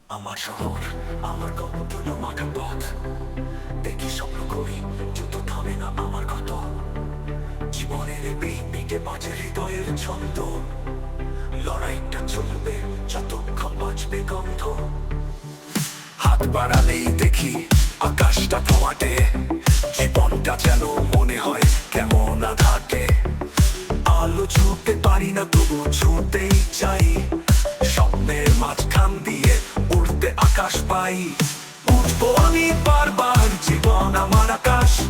আমার শহর, আমার গল্পগুলো মাঠের পথ। দেখি স্বপ্ন করি, যত থামে না আমার কত। জীবনের পিঠে বাজে হৃদয়ের ছন্দ। লড়াইটা চলবে যতক্ষণ বাঁচবে গন্ধ। হাত বাড়ালেই দেখি আকাশটা ধোঁয়াটে। জীবনটা যেন মনে হয় কেমন আঘাটে। আলো ছুঁতে পারি না তবু ছুঁতেই চাই। স্বপ্নের মাঝখান দিয়ে উড়তে আকাশ পাই। উঠবো আমি বারবার, জীবন আমার আকাশ।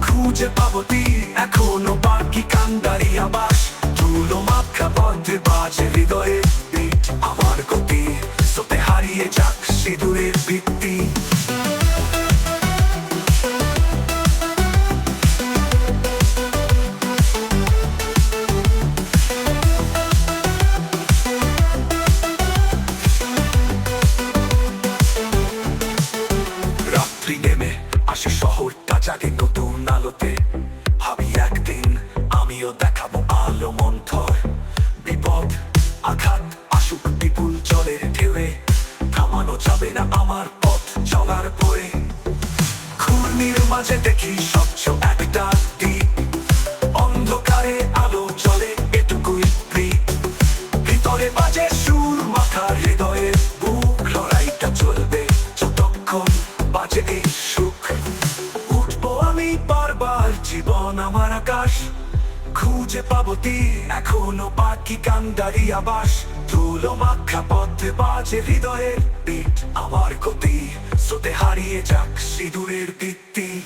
খুঁজে পাবো তীর, এখনো বাকি কান্ডারি আবাস। ধুলো মাখা পথে বাজে হৃদয়ের পিঠ। আমার গতি স্রোতে হারিয়ে যাক সিঁদুরের ভিত্তি। রাত্রি নেমে আসে, শহরটা জাগে নতুন আলোতে। ভাবি একদিন আমিও দেখাবো আলো মন্থর। বিপদ আঘাত আসুক বিপুল জলের ঢেউয়ে, থামানো যাবে না আমার পথ চলার বয়ে। ঘূর্ণির মাঝে দেখি স্বচ্ছ একটা দ্বীপ। অন্ধকারে আলো চলে এটুকুই প্রীত। ভিতরে বাজে সুর, মাথা হৃদয়ের বুক। লড়াইটা চলবে যতক্ষণ বাজে এই সুখ। উঠবো আমি বারবার, জীবন আমার আকাশ। খুঁজে পাবো তীর, এখনো বাকি কান্ডারি আবাস। ধুলো মাখা পথে বাজে হৃদয়ের পিঠ। আমার গতি স্রোতে হারিয়ে যাক সিঁদুরের ভিত্তি।